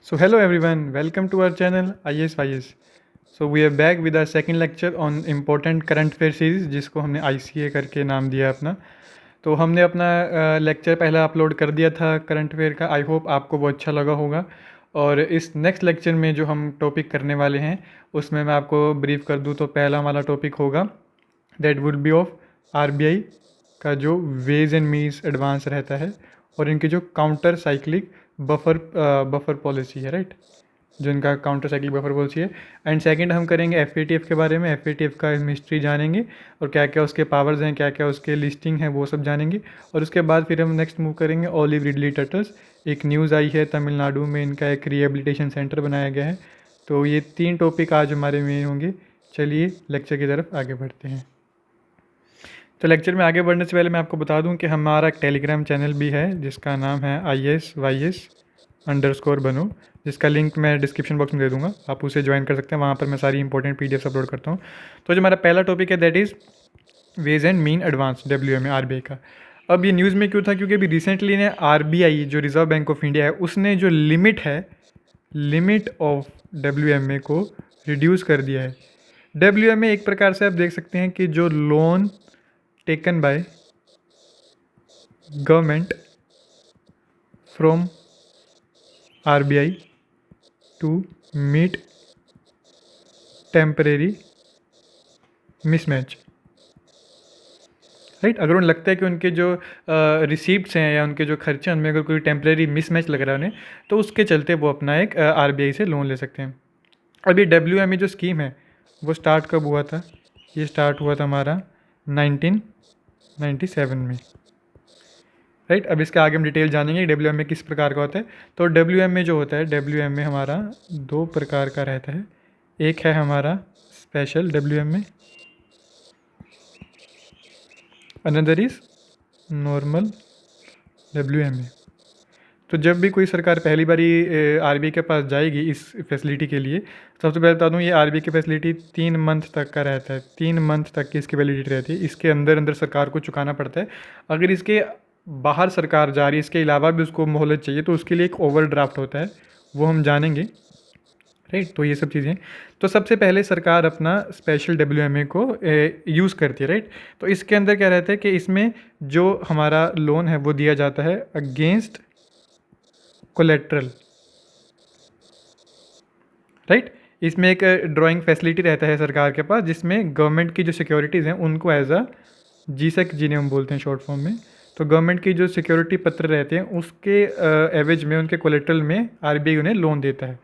So hello everyone, welcome to our channel ISYS. So we are back with our second lecture on important current affair series जिसको हमने ICA करके नाम दिया अपना। तो हमने अपना लेक्चर पहला अपलोड कर दिया था करंट अफेयर का। आई होप आपको वो अच्छा लगा होगा। और इस नेक्स्ट लेक्चर में जो हम टॉपिक करने वाले हैं उसमें मैं आपको ब्रीफ कर दूं तो पहला हमारा टॉपिक होगा that would be of RBI का जो वेज एंड मीन्स एडवांस रहता है और इनकी जो काउंटर साइक्लिक बफर पॉलिसी है, राइट, जो इनका काउंटर साइक्लिक बफर पॉलिसी है। एंड सेकंड हम करेंगे FATF के बारे में, FATF का हिस्ट्री जानेंगे और क्या क्या उसके पावर्स हैं, क्या क्या उसके लिस्टिंग है, वो सब जानेंगे। और उसके बाद फिर हम नेक्स्ट मूव करेंगे ओलिव रिडली टर्टल्स। एक न्यूज़ आई है तमिलनाडु में इनका एक रिहेबिलिटेशन सेंटर बनाया गया है। तो ये 3 टॉपिक आज हमारे मेन होंगे। चलिए लेक्चर की तरफ आगे बढ़ते हैं। तो लेक्चर में आगे बढ़ने से पहले मैं आपको बता दूं कि हमारा एक टेलीग्राम चैनल भी है जिसका नाम है ISYS_ बनो, जिसका लिंक मैं डिस्क्रिप्शन बॉक्स में दे दूंगा, आप उसे ज्वाइन कर सकते हैं। वहाँ पर मैं सारी इंपॉर्टेंट PDF अपलोड करता हूँ। तो जो हमारा पहला टॉपिक है that is ways and means advance WMA RBI का। अब ये न्यूज़ में क्यों था, क्योंकि अभी रिसेंटली ने RBI जो रिजर्व बैंक ऑफ इंडिया है उसने जो लिमिट ऑफ WMA को रिड्यूस कर दिया है। WMA एक प्रकार से आप देख सकते हैं कि जो loan taken by government from RBI to meet temporary mismatch, right. अगर उन्हें लगता है कि उनके जो रिसीप्ट्स हैं या उनके जो खर्चे हैं उनमें अगर कोई टेम्परेरी मिसमैच लग रहा है उन्हें, तो उसके चलते वो अपना एक RBI से लोन ले सकते हैं। अब ये WMA जो स्कीम है वो स्टार्ट कब हुआ था? ये स्टार्ट हुआ था हमारा 1997 में, राइट। अब इसके आगे हम डिटेल जानेंगे WMA किस प्रकार का होता है। तो WMA जो होता है, WMA हमारा 2 प्रकार का रहता है। एक है हमारा special WMA, another is normal WMA। तो जब भी कोई सरकार पहली बारी RBI के पास जाएगी इस फैसिलिटी के लिए, सबसे पहले बता दूँ ये RBI की फैसिलिटी 3 मंथ तक का रहता है। 3 मंथ तक की इसकी वैलिडिटी रहती है। इसके अंदर सरकार को चुकाना पड़ता है। अगर इसके बाहर सरकार जा रही है, इसके अलावा भी उसको मोहलत चाहिए, तो उसके लिए एक ओवरड्राफ्ट होता है, वो हम जानेंगे, राइट। तो ये सब चीज़ें, तो सबसे पहले सरकार अपना स्पेशल WMA को यूज़ करती है, राइट। तो इसके अंदर क्या रहता है कि इसमें जो हमारा लोन है वो दिया जाता है अगेंस्ट कोलेट्रल, राइट। इसमें एक ड्राइंग फैसिलिटी रहता है सरकार के पास जिसमें गवर्नमेंट की जो सिक्योरिटीज़ हैं उनको एज अ GSEC जिन्हें हम बोलते हैं शॉर्ट फॉर्म में, तो गवर्नमेंट की जो सिक्योरिटी पत्र रहते हैं उसके एवज में, उनके कोलेट्रल में RBI उन्हें लोन देता है,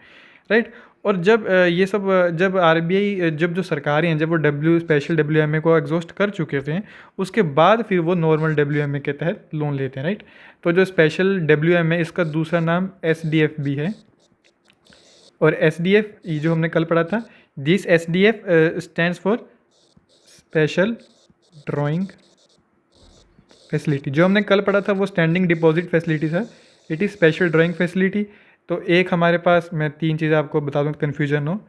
राइट। और जब ये सब जब RBI जब जो सरकारें हैं जब वो स्पेशल WMA को एग्जॉस्ट कर चुके थे उसके बाद फिर वो नॉर्मल WMA के तहत लोन लेते हैं, राइट। तो जो स्पेशल WMA इसका दूसरा नाम SDF भी है। और SDF ये जो हमने कल पढ़ा था, this SDF stands for special drawing facility. जो हमने कल पढ़ा था वो स्टैंडिंग डिपॉजिट फैसिलिटी था, it is special drawing facility. तो एक हमारे पास, मैं 3 चीज़ें आपको बता दूँ कन्फ्यूजन हो,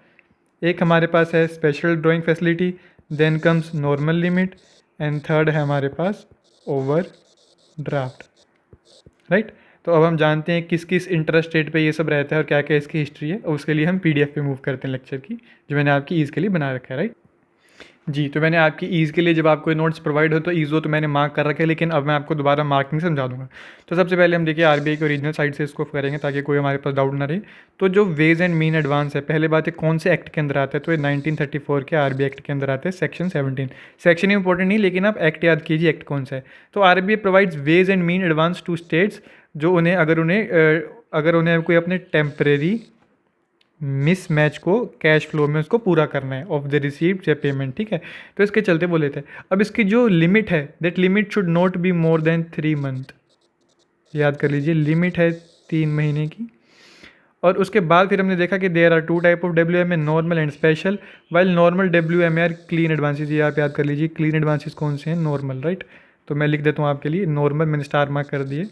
एक हमारे पास है special drawing facility, then comes normal limit, and third है हमारे पास ओवर ड्राफ्ट, राइट। तो अब हम जानते हैं किस किस इंटरेस्ट रेट पे ये सब रहता है और क्या क्या इसकी हिस्ट्री है, और उसके लिए हम PDF पे मूव करते हैं लेक्चर की, जो मैंने आपकी ईज़ के लिए बना रखा है, राइट। जी, तो मैंने आपकी ईज़ के लिए जब आपको नोट्स प्रोवाइड हो तो ईज़ हो तो मैंने मार्क कर रखे हैं, लेकिन अब मैं आपको दोबारा मार्किंग समझा दूंगा। तो सबसे पहले हम देखिए RBI के ओरिजिनल साइड से इसको करेंगे ताकि कोई हमारे पास डाउट ना रहे। तो जो वेज एंड मीन एडवांस है, पहले बात है कौन से एक्ट के अंदर आता है, तो ये 1934 के RBI एक्ट के अंदर आता है, सेक्शन 17। सेक्शन इंपॉर्टेंट नहीं, लेकिन आप एक्ट याद कीजिए एक्ट कौन सा है। तो RBI provides ways and means advance to states जो उन्हें अगर उन्हें कोई अपने टेम्परेरी मिसमैच को कैश फ्लो में उसको पूरा करना है ऑफ द रिसीप्ट या पेमेंट, ठीक है। तो इसके चलते वो लेते हैं। अब इसकी जो लिमिट है that limit should not be more than 3 month, याद कर लीजिए, लिमिट है 3 महीने की। और उसके बाद फिर हमने देखा कि there are 2 type of WMA, normal and special. While normal WMA are clean advances, ये आप याद कर लीजिए, क्लीन एडवांसेस कौन से हैं, नॉर्मल, राइट। तो मैं लिख देता हूँ आपके लिए, नॉर्मल मैंने स्टार मार्क कर दिए,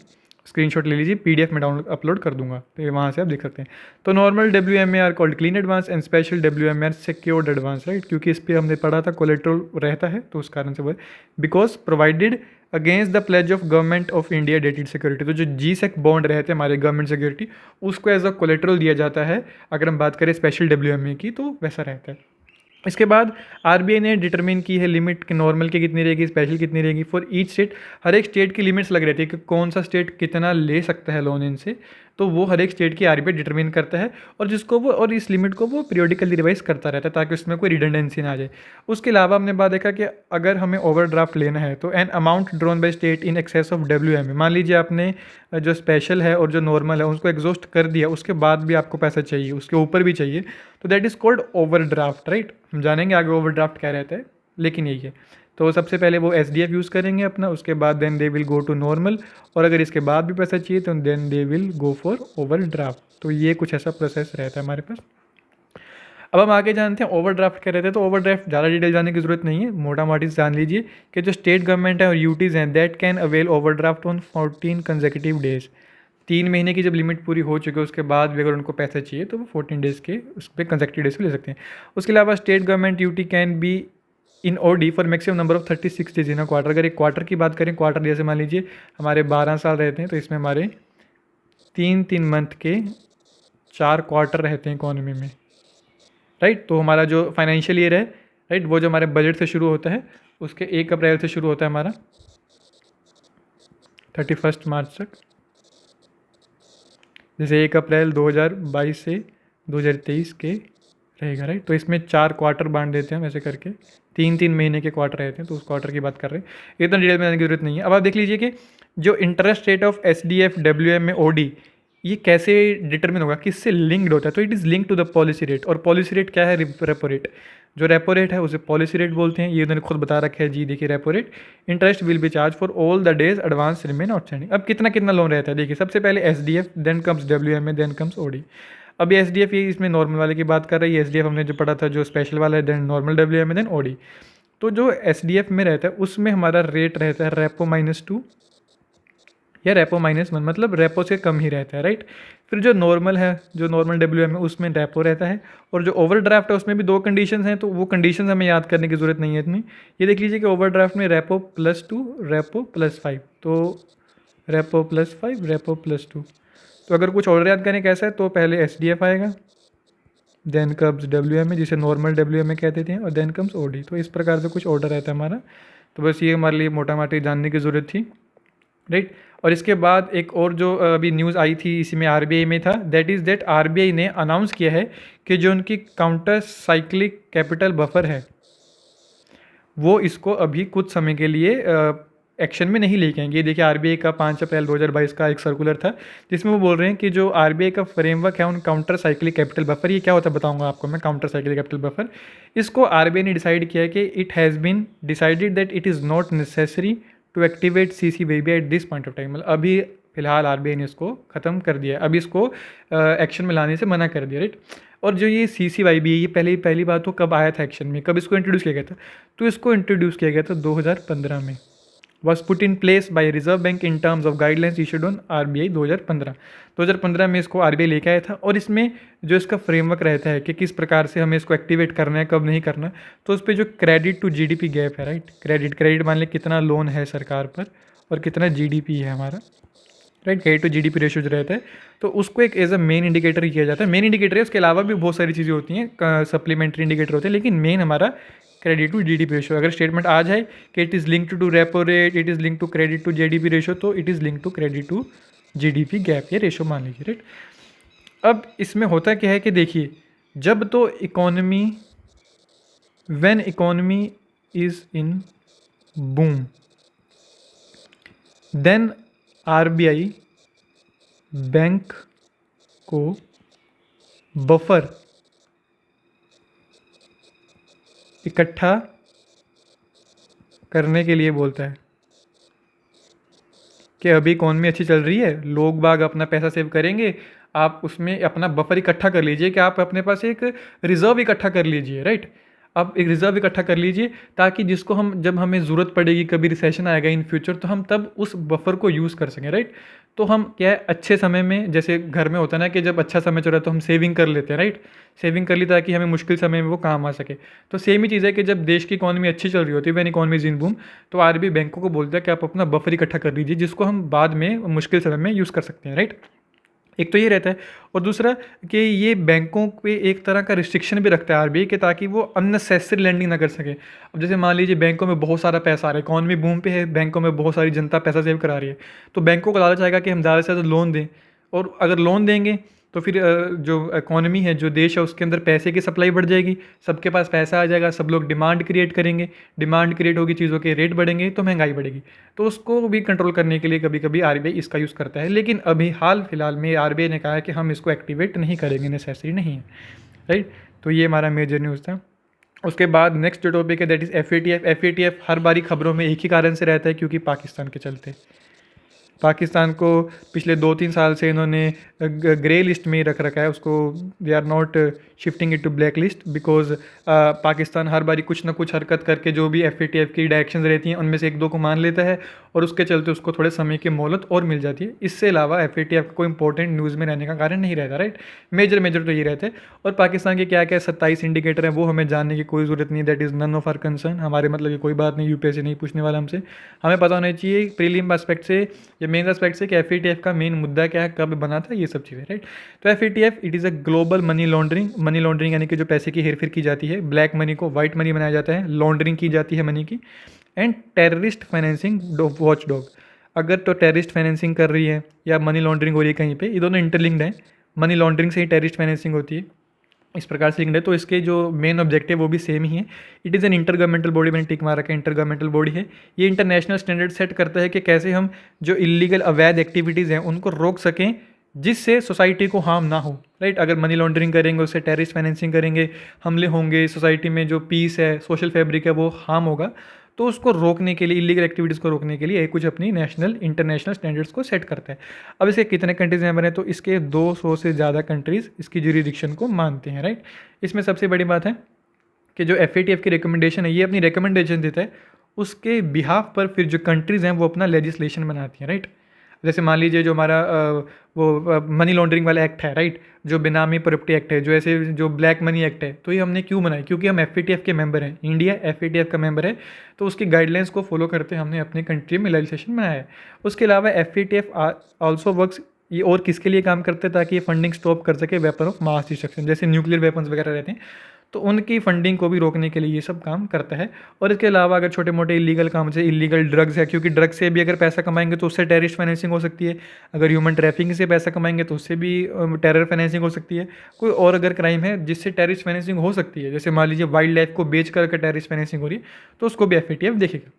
स्क्रीनशॉट ले लीजिए, पीडीएफ में डाउनलोड अपलोड कर दूंगा, तो वहाँ से आप देख सकते हैं। तो normal WMA called clean advance and special WMA secured advance, right, क्योंकि इस पर हमने पढ़ा था कोलेट्रल रहता है, तो उस कारण से वो because provided against the pledge of government of India dated security. तो जो GSEC बॉन्ड रहते हैं हमारे गवर्नमेंट सिक्योरिटी, उसको एज अ कोलेट्रल दिया जाता है। अगर हम बात करें स्पेशल WMA की, तो वैसा रहता है। इसके बाद RBI ने डिटरमिन की है लिमिट कि नॉर्मल की कितनी रहेगी, स्पेशल कितनी रहेगी फॉर ईच स्टेट। हर एक स्टेट की लिमिट्स लग रहती है कि कौन सा स्टेट कितना ले सकता है लोन इनसे, तो वो हर एक स्टेट की RBI डिटरमिन करता है, और जिसको वो और इस लिमिट को वो पीरियडिकली रिवाइज करता रहता है ताकि उसमें कोई रिडंडेंसी ना आ जाए। उसके अलावा हमने बात देखा कि अगर हमें ओवरड्राफ्ट लेना है तो an amount drawn by state in excess of WMA, मान लीजिए आपने जो स्पेशल है और जो नॉर्मल है उसको एग्जॉस्ट कर दिया, उसके बाद भी आपको पैसा चाहिए, उसके ऊपर भी चाहिए, तो that is called overdraft, right. हम जानेंगे आगे ओवरड्राफ्ट क्या रहता है, लेकिन यही है। तो सबसे पहले वो SDF यूज़ करेंगे अपना, उसके बाद then they will go to normal, और अगर इसके बाद भी पैसा चाहिए तो then they will go for overdraft. तो ये कुछ ऐसा प्रोसेस रहता है हमारे पास। अब हम आगे जानते हैं ओवरड्राफ्ट क्या रहते हैं। तो ओवरड्राफ्ट ज़्यादा डिटेल जाने की जरूरत नहीं है, मोटा मोटी जान लीजिए कि जो स्टेट गवर्नमेंट है और यूटीज़ हैं that can avail overdraft on 14 consecutive days. 3 महीने की जब लिमिट पूरी हो चुकी है उसके बाद भी अगर उनको पैसा चाहिए तो वो 14 डेज़ के उस पर कंसेक्यूटिव डेज पे ले सकते हैं। उसके अलावा state government UT can be in OD for maximum number of 36 days in a quarter. अगर एक क्वार्टर की बात करें, क्वार्टर जैसे मान लीजिए हमारे 12 साल रहते हैं, तो इसमें हमारे 3 मंथ के 4 क्वार्टर रहते हैं इकोनॉमी में, राइट। तो हमारा जो फाइनेंशियल ईयर है, राइट, वो जो हमारे बजट से शुरू होता है उसके 1 अप्रैल से शुरू होता है हमारा 31 मार्च तक। जैसे 1 अप्रैल 2022 से 2023 के रहेगा, राइट। तो इसमें 4 क्वार्टर बांट देते हैं हम ऐसे करके, 3 महीने के क्वार्टर रहते हैं, तो उस क्वार्टर की बात कर रहे हैं। इतना डिटेल में जाने की जरूरत नहीं है। अब आप देख लीजिए कि जो interest rate of SDF WMA OD ये कैसे डिटरमिन होगा, किससे लिंक्ड होता है। तो it is link to the policy rate. और पॉलिसी रेट क्या है, रेपो रेट। जो रेपो रेट है उसे पॉलिसी रेट बोलते हैं, ये उन्होंने खुद बता रखा है जी। देखिए repo rate, interest will be charge for all the days advance remain outstanding. अब कितना कितना लोन रहता है, देखिए सबसे पहले SDF, then comes WMA, then comes OD। अब ये SDF ये इसमें नॉर्मल वाले की बात कर रही है, SDF हमने जो पढ़ा था जो स्पेशल वाला है, then normal WMA, then OD। तो जो SDF में रहता है उसमें हमारा रेट रहता है रेपो -2 या रेपो -1, मतलब रेपो से कम ही रहता है, राइट। फिर जो नॉर्मल है, जो नॉर्मल WMA उसमें रेपो रहता है, और जो ओवरड्राफ्ट है उसमें भी 2 कंडीशंस हैं, तो वो कंडीशंस हमें याद करने की ज़रूरत नहीं है इतनी। ये देख लीजिए कि ओवरड्राफ्ट में रेपो +2, रेपो +5, तो रेपो +5, रेपो +2। तो अगर कुछ ऑर्डर याद करें कैसा है, तो पहले SDF आएगा, देन कम्स WMA जिसे नॉर्मल WMA कहते थे, और देन कम्स OD। तो इस प्रकार से कुछ ऑर्डर रहता है हमारा। तो बस ये हमारे लिए मोटा मोटी जानने की ज़रूरत थी, राइट। और इसके बाद एक और जो अभी न्यूज़ आई थी इसी में RBI में था, दैट इज़ दैट RBI ने अनाउंस किया है कि जो उनकी काउंटर साइक्लिक कैपिटल बफर है वो इसको अभी कुछ समय के लिए एक्शन में नहीं लेके आएंगे। देखिए RBI का 5 अप्रैल 2022 का एक सर्कुलर था जिसमें वो बोल रहे हैं कि जो RBI का फ्रेमवर्क है उन काउंटर साइक्लिक कैपिटल बफर, ये क्या होता है बताऊंगा आपको मैं। काउंटर साइक्लिक कैपिटल बफर, इसको RBI ने डिसाइड किया है कि it has been decided that it is not necessary to activate CCBB at this point of time. मतलब अभी फिलहाल RBI ने इसको ख़त्म कर दिया है, अभी इसको एक्शन में लाने से मना कर दिया, राइट। और जो ये CCYB है ये पहली बात तो कब आया था एक्शन में, कब इसको इंट्रोड्यूस किया गया था, तो इसको इंट्रोड्यूस किया गया था 2015 में। Was put in place by reserve bank in terms of guidelines issued on RBI 2015 में इसको RBI लेके आया था। और इसमें जो इसका फ्रेमवर्क रहता है कि किस प्रकार से हमें इसको एक्टिवेट करना है, कब नहीं करना, तो उस पर जो क्रेडिट टू GDP गैप है, राइट, क्रेडिट मान लें कितना लोन है सरकार पर और कितना GDP है हमारा, right, credit to GDP ratio जो रहता है, तो उसको एक एज अ मेन इंडिकेटर किया जाता है। मेन इंडिकेटर है, उसके अलावा भी बहुत सारी चीज़ें होती हैं, सप्लीमेंट्री इंडिकेटर होते हैं, लेकिन मेन हमारा क्रेडिट टू GDP रेशो। अगर स्टेटमेंट आ जाए कि it is linked to repo rate, it is link to credit to GDP ratio, तो it is link to credit to GDP gap, ये रेशो मान लीजिए, राइट। अब इसमें होता क्या है कि देखिए, जब तो economy, when economy is in boom, then RBI bank को बफर इकट्ठा करने के लिए बोलता है कि अभी इकॉनमी अच्छी चल रही है, लोग बाग अपना पैसा सेव करेंगे, आप उसमें अपना बफर इकट्ठा कर लीजिए, कि आप अपने पास एक रिज़र्व इकट्ठा कर लीजिए, राइट। आप एक रिज़र्व इकट्ठा कर लीजिए ताकि जिसको हम, जब हमें ज़रूरत पड़ेगी, कभी रिसेशन आएगा इन फ्यूचर, तो हम तब उस बफर को यूज़ कर सकें, राइट। तो हम क्या है अच्छे समय में, जैसे घर में होता है ना कि जब अच्छा समय चल रहा है तो हम सेविंग कर लेते हैं, राइट। सेविंग कर ली ताकि हमें मुश्किल समय में वो काम आ सके। तो सेम ही चीज़ है कि जब देश की इकॉनमी अच्छी चल रही होती है, when economy is in boom, तो आरबीआई बैंकों को बोलता है कि आप अपना बफर इकट्ठा कर लीजिए, जिसको हम बाद में मुश्किल समय में यूज़ कर सकते हैं, राइट। एक तो ये रहता है, और दूसरा कि ये बैंकों पे एक तरह का रिस्ट्रिक्शन भी रखता है आरबीआई के, ताकि वो अननेसेसरी लैंडिंग ना कर सके। अब जैसे मान लीजिए बैंकों में बहुत सारा पैसा आ रहा है, इकॉनमी बूम पे है, बैंकों में बहुत सारी जनता पैसा सेव करा रही है, तो बैंकों को लालच आएगा कि हम ज़्यादा से ज़्यादा लोन दें, और अगर लोन देंगे तो फिर जो इकॉनमी है, जो देश है, उसके अंदर पैसे की सप्लाई बढ़ जाएगी, सबके पास पैसा आ जाएगा, सब लोग डिमांड क्रिएट करेंगे, डिमांड क्रिएट होगी, चीज़ों के रेट बढ़ेंगे तो महंगाई बढ़ेगी। तो उसको भी कंट्रोल करने के लिए कभी कभी आरबीआई इसका यूज़ करता है, लेकिन अभी हाल फिलहाल में आरबीआई ने कहा है कि हम इसको एक्टिवेट नहीं करेंगे, नेसेसरी नहीं है, राइट। तो ये हमारा मेजर न्यूज़ था। उसके बाद नेक्स्ट जो टॉपिक है that is F A T F हर बारी खबरों में एक ही कारण से रहता है, क्योंकि पाकिस्तान के चलते। पाकिस्तान को पिछले 2-3 साल से इन्होंने ग्रे लिस्ट में ही रख रखा है उसको। They are not shifting it to blacklist, because Pakistan हर बारी कुछ ना कुछ हरकत करके जो भी एफ की डायरेक्शंस रहती हैं उनमें से एक दो को मान लेता है, और उसके चलते उसको थोड़े समय की मोहलत और मिल जाती है। इससे अलावा एफ का कोई इंपॉर्टेंट न्यूज़ में रहने का कारण नहीं रहता, राइट। मेजर तो ये रहते हैं। और पाकिस्तान के क्या क्या 27 इंडिकेटर हैं वो हमें जानने की कोई ज़रूरत नहीं, that is none of our concern. हमारे मतलब की कोई बात नहीं, यूपीएससी नहीं पूछने वाला हमसे। हमें पता होना चाहिए प्रीलिम एस्पेक्ट से या मेन एस्पेक्ट से कि एफ का मेन मुद्दा क्या है, कब बना था, ये सब चीज़ें, राइट। तो F it is a global money laundering यानी कि जो पैसे की हेरफेर की जाती है, ब्लैक मनी को वाइट मनी बनाया जाता है, लॉन्ड्रिंग की जाती है मनी की। And terrorist financing watch dog, अगर तो टेररिस्ट फाइनेंसिंग कर रही है या मनी लॉन्ड्रिंग हो रही है कहीं पे, ये दोनों इंटरलिंक्ड हैं। मनी लॉन्ड्रिंग से ही टेररिस्ट फाइनेंसिंग होती है, इस प्रकार से लिंक्ड है। तो इसके जो मेन ऑब्जेक्टिव वो भी सेम ही है। It is an inter governmental body, मैंने टिक मारा का इंटर गवर्नमेंटल बॉडी है। ये इंटरनेशनल स्टैंडर्ड सेट करता है कि कैसे हम जो इलीगल अवैध एक्टिविटीज़ हैं उनको रोक सकें, जिससे सोसाइटी को हार्म ना हो, राइट। अगर मनी लॉन्ड्रिंग करेंगे, उससे टेररिस्ट फाइनेंसिंग करेंगे, हमले होंगे, सोसाइटी में जो पीस है, सोशल फैब्रिक है, वो हार्म होगा। तो उसको रोकने के लिए, इलीगल एक्टिविटीज़ को रोकने के लिए ये कुछ अपनी नेशनल इंटरनेशनल स्टैंडर्ड्स को सेट करता है। अब इसके कितने कंट्रीज़ मेंबर हैं, तो इसके 200 से ज़्यादा कंट्रीज़ इसकी ज्यूरिडिक्शन को मानते हैं, राइट। इसमें सबसे बड़ी बात है कि जो एफ की रिकमेंडेशन है, ये अपनी रिकमेंडेशन देता है, उसके बिहाफ पर फिर जो कंट्रीज़ हैं वो अपना लेजिस्लेशन बनाती हैं, राइट। जैसे मान लीजिए जो हमारा वो मनी लॉन्ड्रिंग वाला एक्ट है, राइट, जो बेनामी प्रॉपर्टी एक्ट है, जो ऐसे जो ब्लैक मनी एक्ट है, तो ये हमने क्यों बनाया, क्योंकि हम एफ के मेंबर हैं, इंडिया एफ का मेंबर है, तो उसकी गाइडलाइंस को फॉलो करते हमने अपनी कंट्री में लेजिस्लेशन बनाया है। उसके अलावा एफ ऑल्सो वर्क्स, ये और किसके लिए काम करते हैं, ताकि ये फंडिंग स्टॉप कर सके वेपन ऑफ मास डिस्ट्रक्शन, जैसे न्यूक्लियर वेपन्स वगैरह रहते हैं, तो उनकी फंडिंग को भी रोकने के लिए ये सब काम करता है। और इसके अलावा अगर छोटे मोटे इलीगल काम, जैसे इलीगल ड्रग्स है, क्योंकि ड्रग्स से भी अगर पैसा कमाएंगे तो उससे टेररिस्ट फाइनेंसिंग हो सकती है, अगर ह्यूमन ट्रैफिकिंग से पैसा कमाएंगे तो उससे भी टेरर फाइनेंसिंग हो सकती है, कोई और अगर क्राइम है जिससे टेररिस्ट फाइनेंसिंग हो सकती है, जैसे मान लीजिए वाइल्ड लाइफ को बेच कर टेररिस्ट फाइनेंसिंग हो रही है, तो उसको भी एफ देखेगा।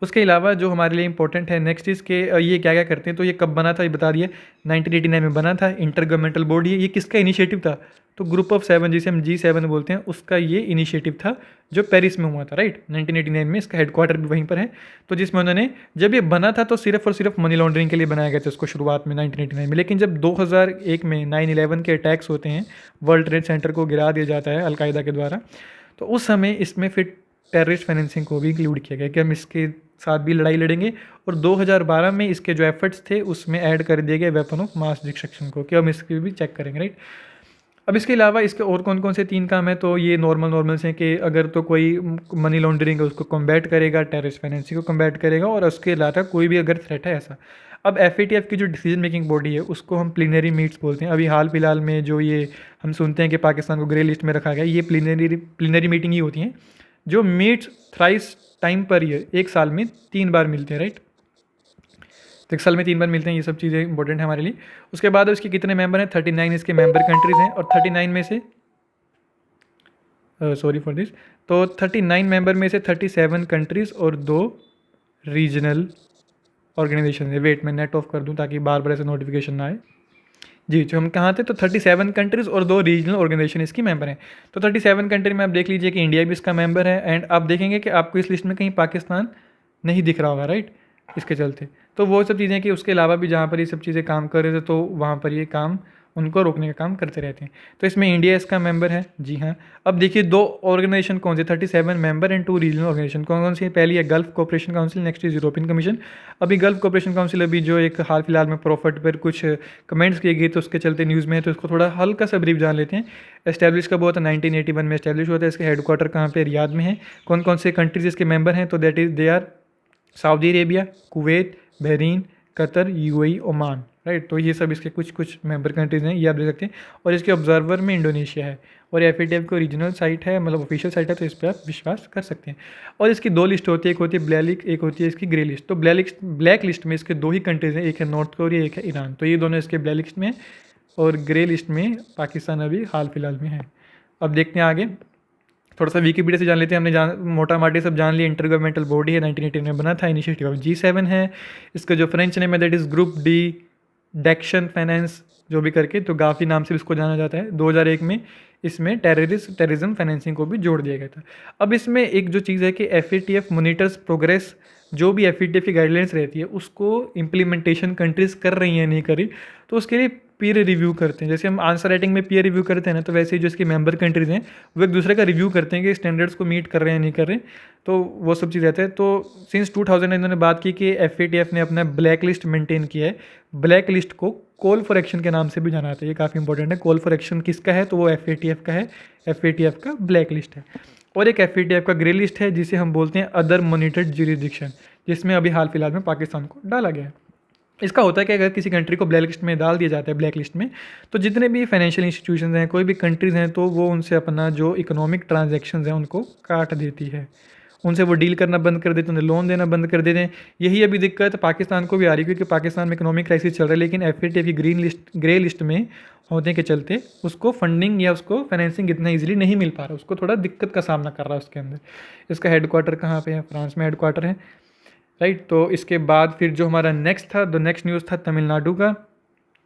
उसके अलावा जो हमारे लिए इंपॉर्टेंट है नेक्स्ट इज़ के ये क्या क्या करते हैं, तो ये कब बना था ये बता दिया, 1989 में बना था। इंटर गवर्नमेंटल बॉडी है, ये किसका इनिशिएटिव था, तो ग्रुप ऑफ 7 जिसे हम G7 बोलते हैं, उसका ये इनिशिएटिव था जो पेरिस में हुआ था, राइट, 1989 में। इसका हेडक्वार्टर भी वहीं पर है। तो जिसमें उन्होंने, जब ये बना था तो सिर्फ और सिर्फ मनी लॉन्ड्रिंग के लिए बनाया गया था उसको शुरुआत में 1989 में, लेकिन जब 2001 में 9/11 के अटैक्स होते हैं, वर्ल्ड ट्रेड सेंटर को गिरा दिया जाता है अलकायदा के द्वारा, तो उस समय इसमें फिर टेररिस्ट फाइनेंसिंग को भी इंक्लूड किया गया कि हम इसके साथ भी लड़ाई लड़ेंगे। और 2012 में इसके जो एफर्ट्स थे उसमें ऐड कर दिए गए वेपन ऑफ मास डिस्ट्रक्शन को, कि हम इसकी भी चेक करेंगे, राइट। अब इसके अलावा इसके और कौन कौन से 3 काम है, तो ये नॉर्मल से कि अगर तो कोई मनी लॉन्ड्रिंग है उसको कॉम्बैट करेगा, टेररिस्ट फाइनेंसिंग को कॉम्बैट करेगा, और उसके अलावा कोई भी अगर थ्रेट है ऐसा। अब एफ की जो डिसीजन मेकिंग बॉडी है उसको हम प्लीनरी मीट्स बोलते हैं। अभी हाल फिलहाल में जो ये हम सुनते हैं कि पाकिस्तान को ग्रे लिस्ट में रखा गया, ये प्लीनरी मीटिंग ही होती हैं, जो meets thrice time per year, एक साल में 3 बार मिलते हैं, राइट। तो एक साल में 3 बार मिलते हैं, ये सब चीज़ें इंपॉर्टेंट है हमारे लिए। उसके बाद इसके कितने मेंबर हैं, 39 इसके मेंबर कंट्रीज़ हैं, और 39 में से सॉरी फॉर दिस, तो 39 मेंबर में से 37 कंट्रीज़ और 2 रीजनल ऑर्गेनाइजेशन है। वेट मैं नेट ऑफ कर दूं ताकि बार बार ऐसे नोटिफिकेशन ना आए। जी, जो हम कहाँ थे, तो 37 कंट्रीज़ और 2 रीजनल ऑर्गेनाइजेशन इसकी मेंबर हैं। तो 37 कंट्री में आप देख लीजिए कि इंडिया भी इसका मेंबर है, एंड आप देखेंगे कि आपको इस लिस्ट में कहीं पाकिस्तान नहीं दिख रहा होगा, राइट, इसके चलते। तो वो सब चीज़ें कि उसके अलावा भी जहाँ पर ये सब चीज़ें काम कर रहे थे तो वहाँ पर ये काम उनको रोकने का काम करते रहते हैं। तो इसमें इंडिया इसका मेंबर है, जी हाँ। अब देखिए 2 ऑर्गेनाइजेशन कौन से, 37 मेंबर एंड 2 रीजनल ऑर्गेनाइजेशन कौन कौन सी है। पहली है gulf cooperation council, next is European commission. अभी गल्फ कोऑपरेशन काउंसिल अभी जो एक हाल फिलहाल में प्रॉफिट पर कुछ कमेंट्स किए गए तो उसके चलते न्यूज़ में है, तो इसको थोड़ा हल्का सा ब्रीफ जान लेते हैं। एस्टैब्लिश कब हुआ था, 1981 में एस्टैब्लिश हुआ था। इसके हेडक्वार्टर कहाँ पे, रियाद में है। कौन कौन से कंट्रीज इसके मेंबर हैं, तो that is they are Saudi Arabia, Kuwait, Bahrain, Qatar, UAE, Oman, right. तो ये सब इसके कुछ कुछ मेंबर कंट्रीज़ हैं, ये आप देख सकते हैं। और इसके ऑब्जर्वर में इंडोनेशिया है। और एफएटीएफ को रीजनल साइट है, मतलब ऑफिशियल साइट है, तो इस पर आप विश्वास कर सकते हैं। और इसकी 2 लिस्ट होती है, एक होती है ब्लैक, एक होती है इसकी ग्रे लिस्ट। तो ब्लैक लिस्ट में इसके 2 ही कंट्रीज़ हैं, एक है नॉर्थ कोरिया, एक है ईरान। तो ये दोनों इसके ब्लैक लिस्ट में हैं और ग्रे लिस्ट में पाकिस्तान अभी हाल फिलहाल में है। अब देखते हैं आगे, थोड़ा सा विकीपीडिया से जान लेते हैं। हमने मोटा माटी सब जान लिया। इंटर गवर्नमेंटल बॉडी है, 1918 में बना था, इनिशिएटिव ऑफ G7 है। इसका जो फ्रेंच नेम है दैट इज़ ग्रुप डी डेक्शन फाइनेंस जो भी करके, तो गाफी नाम से इसको जाना जाता है। 2001 में इसमें टेररिज्म फाइनेंसिंग को भी जोड़ दिया गया था। अब इसमें एक जो चीज़ है कि FATF मोनिटर्स प्रोग्रेस, जो भी FATF की गाइडलाइंस रहती है उसको इम्प्लीमेंटेशन कंट्रीज़ कर रही हैं नहीं कर रही, तो उसके लिए पीयर रिव्यू करते हैं। जैसे हम आंसर राइटिंग में पीयर रिव्यू करते हैं ना, तो वैसे ही जो इसके मेंबर कंट्रीज़ हैं वो एक दूसरे का रिव्यू करते हैं कि स्टैंडर्ड्स को मीट कर रहे हैं नहीं कर रहे, तो वो सब चीज़ रहता है। तो सिंस 2000 इन्होंने बात की कि FATF ने अपना ब्लैक लिस्ट मेंटेन किया है। ब्लैक लिस्ट को कॉल फॉर एक्शन के नाम से भी जाना जाता है, ये काफ़ी इंपॉर्टेंट है। कॉल फॉर एक्शन किसका है, तो वो FATF का है। FATF का ब्लैक लिस्ट है। और एक FATF का ग्रे लिस्ट है जिसे हम बोलते हैं अदर मॉनिटर्ड ज्यूरिसडिक्शन, जिसमें अभी हाल फिलहाल में पाकिस्तान को डाला गया है। इसका होता है कि अगर किसी कंट्री को ब्लैक लिस्ट में डाल दिया जाता है, ब्लैक लिस्ट में, तो जितने भी फाइनेंशियल इंस्टीट्यूशंस हैं, कोई भी कंट्रीज़ हैं, तो वो उनसे अपना जो इकोनॉमिक ट्रांजैक्शंस हैं उनको काट देती है, उनसे वो डील करना बंद कर देते हैं, उन्हें लोन देना बंद कर देते हैं। यही अभी दिक्कत पाकिस्तान को भी आ रही है, क्योंकि पाकिस्तान में इकोनॉमिक क्राइसिस चल रहा है, लेकिन FATF की ग्रे लिस्ट में होने के चलते उसको फंडिंग या उसको फाइनेंसिंग इतना ईजिली नहीं मिल पा रहा, उसको थोड़ा दिक्कत का सामना कर रहा है उसके अंदर। इसका हेडक्वार्टर कहाँ पे है, फ्रांस में हेडक्वार्टर है, राइट। तो इसके बाद फिर जो हमारा नेक्स्ट था, द नेक्स्ट न्यूज़ था तमिलनाडु का।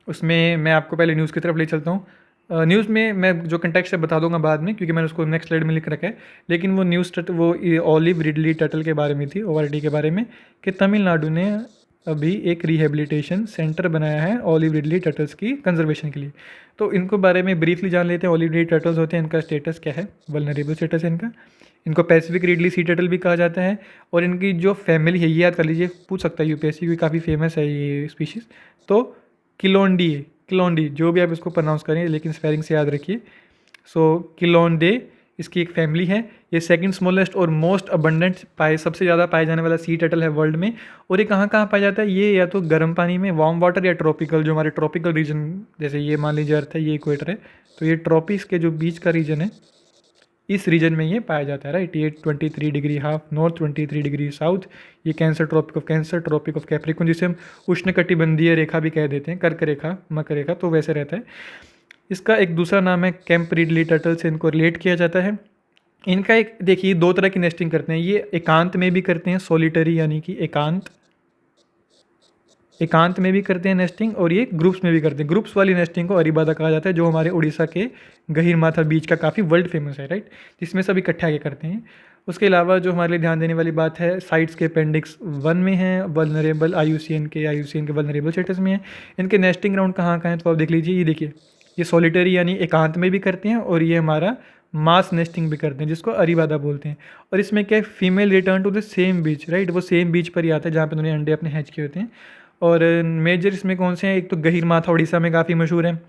उसमें मैं आपको पहले न्यूज़ की तरफ ले चलता हूँ। न्यूज़ में मैं जो कंटेक्स्ट है बता दूंगा बाद में, क्योंकि मैंने उसको नेक्स्ट स्लाइड में लिख रखा है। लेकिन वो न्यूज़ वो ऑलिव रिडली टर्टल के बारे में थी, ORD के बारे में, कि तमिलनाडु ने अभी एक रिहेबिलिटेशन सेंटर बनाया है ऑलिव रिडली टर्टल्स की कंजर्वेशन के लिए। तो इनको बारे में ब्रीफली जान लेते हैं। ऑलिव रिडली टर्टल्स होते हैं, इनका स्टेटस क्या है, वल्नरेबल स्टेटस है इनका। इनको पैसिफिक रिडली सी टर्टल भी कहा जाता है। और इनकी जो फैमिली है, ये याद कर लीजिए, पूछ सकता है UPSC, क्योंकि काफ़ी फेमस है ये स्पीशीज़। तो किलोंडी जो भी आप इसको प्रोनाउंस करें, लेकिन स्पेलिंग से याद रखिए। सो किलोंडे इसकी एक फैमिली है। ये सेकंड स्मॉलेस्ट और मोस्ट अबंडेंट सबसे ज़्यादा पाए जाने वाला सी टर्टल है वर्ल्ड में। और ये कहाँ कहाँ पाया जाता है, ये या तो गर्म पानी में, वार्म वाटर, या ट्रॉपिकल, जो हमारे ट्रॉपिकल रीजन, जैसे ये मान लीजिए अर्थ है, ये इक्वेटर है, तो ये ट्रॉपिक्स के जो बीच का रीजन है, इस रीजन में ये पाया जाता है, राइट। ये 23 degree half north, 23 degree south, ये cancer, tropic of cancer, tropic of Capricorn, जिसे हम उष्णकटिबंधीय रेखा भी कह देते हैं, कर्क रेखा, मकर रेखा, तो वैसे रहता है। इसका एक दूसरा नाम है कैंप रिडली टर्टल, से इनको रिलेट किया जाता है। इनका एक देखिए 2 तरह की नेस्टिंग करते हैं, ये एकांत में भी करते हैं, सोलिटरी यानी कि एकांत में भी करते हैं नेस्टिंग, और ये ग्रुप्स में भी करते हैं। ग्रुप्स वाली नेस्टिंग को अरीबादा कहा जाता है, जो हमारे उड़ीसा के गहीरमाथा बीच का काफ़ी वर्ल्ड फेमस है, राइट, जिसमें सब इकट्ठा आके करते हैं। उसके अलावा जो हमारे लिए ध्यान देने वाली बात है, साइट्स के अपेंडिक्स 1 में है, वल्नरेबल IUCN के वल्नरेबल स्टेटस में है। इनके नेस्टिंग ग्राउंड कहाँ कहाँ हैं, तो आप देख लीजिए, ये देखिए, ये सॉलिटरी यानी एकांत में भी करते हैं, और ये हमारा मास नेस्टिंग भी करते हैं, जिसको अरीबादा बोलते हैं। और इसमें क्या है, female return to the same beach, right, वो सेम बीच पर ही आता है जहाँ पे उन्होंने अंडे अपने हैच किए होते हैं। और मेजर इसमें कौन से हैं, एक तो गहीरमाथा उड़ीसा में काफ़ी मशहूर है,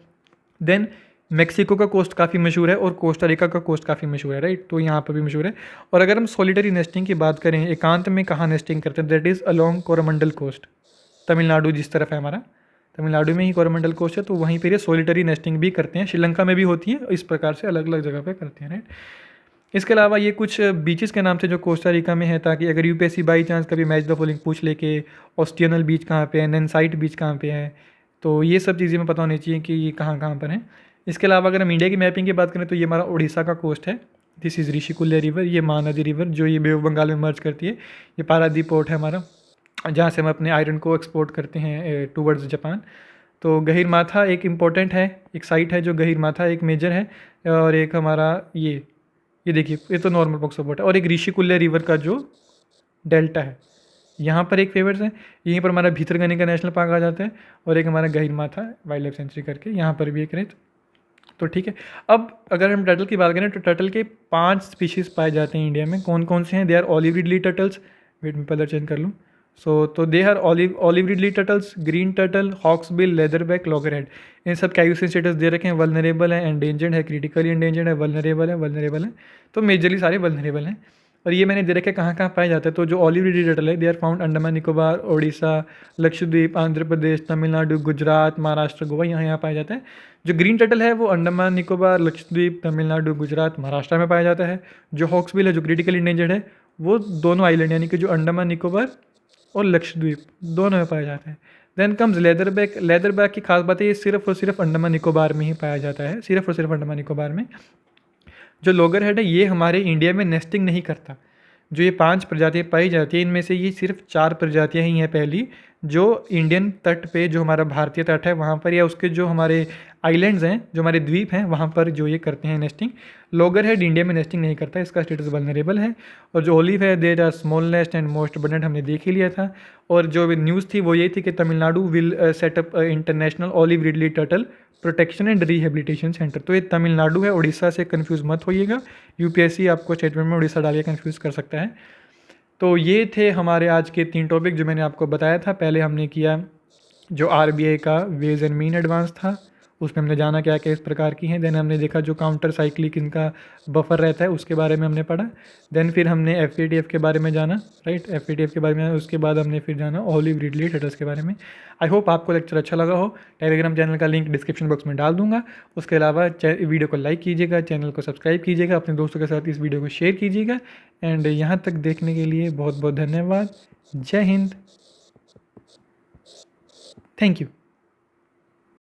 देन मेक्सिको का कोस्ट काफ़ी मशहूर है, और कोस्टारिका का कोस्ट काफ़ी मशहूर है, राइट, तो यहाँ पर भी मशहूर है। और अगर हम सॉलिटरी नेस्टिंग की बात करें, एकांत में कहाँ नेस्टिंग करते हैं, that is along Coromandel coast, Tamil Nadu जिस तरफ है हमारा, तमिलनाडु में ही कोरोमंडल कोस्ट है, तो वहीं पर ये सॉलिटरी नेस्टिंग भी करते हैं। श्रीलंका में भी होती है, इस प्रकार से अलग अलग जगह पर करते हैं, राइट। इसके अलावा ये कुछ बीचेस के नाम से जो कोस्टा रिका में है, ताकि अगर UPSC बाई चांस कभी मैच द फॉलोइंग पूछ ले कि ऑस्टियनल बीच कहाँ पे है, नैनसाइट बीच कहाँ पे है, तो ये सब चीज़ें हमें पता होनी चाहिए कि ये कहाँ कहाँ पर हैं। इसके अलावा अगर हम इंडिया की मैपिंग की बात करें, तो ये हमारा उड़ीसा का कोस्ट है, दिस इज़ ऋषिकुल्य रिवर, ये महानदी रिवर जो ये बे ऑफ बंगाल में मर्ज करती है। ये पारादीप पोर्ट है हमारा, जहाँ से हम अपने आयरन को एक्सपोर्ट करते हैं टूवर्ड्स जापान। तो गहीरमाथा एक इम्पॉर्टेंट है, एक साइट है जो गहीरमाथा एक मेजर है, और एक हमारा ये देखिए, ये तो नॉर्मल बॉक्स सपोर्ट है, और एक ऋषिकुल्य रिवर का जो डेल्टा है, यहाँ पर एक फेवर्स है, यहीं पर हमारा भीतरकनिका नेशनल पार्क आ जाता है, और एक हमारा गहिरमाथा वाइल्ड लाइफ सेंचुरी करके यहाँ पर भी एक रेत। तो ठीक है, अब अगर हम टर्टल की बात करें तो टर्टल के 5 स्पीशीज़ पाए जाते हैं इंडिया में। कौन कौन से हैं? They are olive ridley turtles, wait मैं कलर चेंज कर लूँ। तो they are olive ridley turtles, green turtle, hawksbill, leatherback, loggerhead. इन सब का आईयूसीएन स्टेटस दे रखे हैं, वल्नरेबल है, एंडेंजर्ड है, क्रिटिकली एंडेंजर्ड है, वल्नरेबल है। तो मेजरली सारे वल्नरेबल हैं। और ये मैंने दे रखे कहाँ कहाँ पाए जाते हैं। तो जो ऑलिव रिडली टर्टल है, they are found Andaman Nicobar, Odisha, Lakshadweep, Andhra Pradesh, Tamil Nadu, Gujarat, Maharashtra, Goa, यहाँ पाया जाता है। जो ग्रीन टर्टल है वो अंडमान निकोबार, लक्षद्वीप, तमिलनाडु, गुजरात, महाराष्ट्र में पाया जाता है। जो हॉक्सबिल है, जो क्रिटिकली इंडेंजर्ड है, वो दोनों आइलैंड यानी कि जो अंडमान निकोबार और लक्षद्वीप दोनों में पाया जाता है। Then comes leatherback. लेदरबैक की खास बात है, ये सिर्फ और सिर्फ अंडमान निकोबार में ही पाया जाता है, सिर्फ और सिर्फ अंडमान निकोबार में। जो लॉगरहेड है, ये हमारे इंडिया में नेस्टिंग नहीं करता। जो ये 5 प्रजातियाँ पाई जाती हैं, इनमें से ये सिर्फ 4 प्रजातियाँ ही हैं पहली, जो इंडियन तट पे, जो हमारा भारतीय तट है वहाँ पर, या उसके जो हमारे आइलैंड्स हैं, जो हमारे द्वीप हैं, वहाँ पर जो ये करते हैं नेस्टिंग। लॉगरहेड इंडिया में नेस्टिंग नहीं करता, इसका स्टेटस वल्नरेबल है। और जो ओलिव है, there are small nest and most abundant, हमने देख ही लिया था। और जो न्यूज़ थी वो ये थी कि Tamil Nadu will set up international olive ridley turtle protection and rehabilitation centre. तो ये तमिलनाडु है, उड़ीसा से कन्फ्यूज़ मत होइएगा। यूपीएससी आपको स्टेटमेंट में उड़ीसा डाल के कन्फ्यूज़ कर सकता है। तो ये थे हमारे आज के 3 टॉपिक जो मैंने आपको बताया था। पहले हमने किया जो आरबीआई का वेज एंड मीन एडवांस था, उसमें हमने जाना क्या क्या इस प्रकार की हैं। देन हमने देखा जो काउंटर साइक्लिक इनका बफर रहता है उसके बारे में हमने पढ़ा। देन फिर हमने एफएटीएफ के बारे में जाना, राइट, एफएटीएफ के बारे में। उसके बाद हमने फिर जाना ऑलिव रिडली टर्टल्स के बारे में। आई होप आपको लेक्चर अच्छा लगा हो। टेलीग्राम चैनल का लिंक डिस्क्रिप्शन बॉक्स में डाल दूंगा। उसके अलावा वीडियो को लाइक कीजिएगा, चैनल को सब्सक्राइब कीजिएगा, अपने दोस्तों के साथ इस वीडियो को शेयर कीजिएगा। एंड यहाँ तक देखने के लिए बहुत बहुत धन्यवाद। जय हिंद, थैंक यू।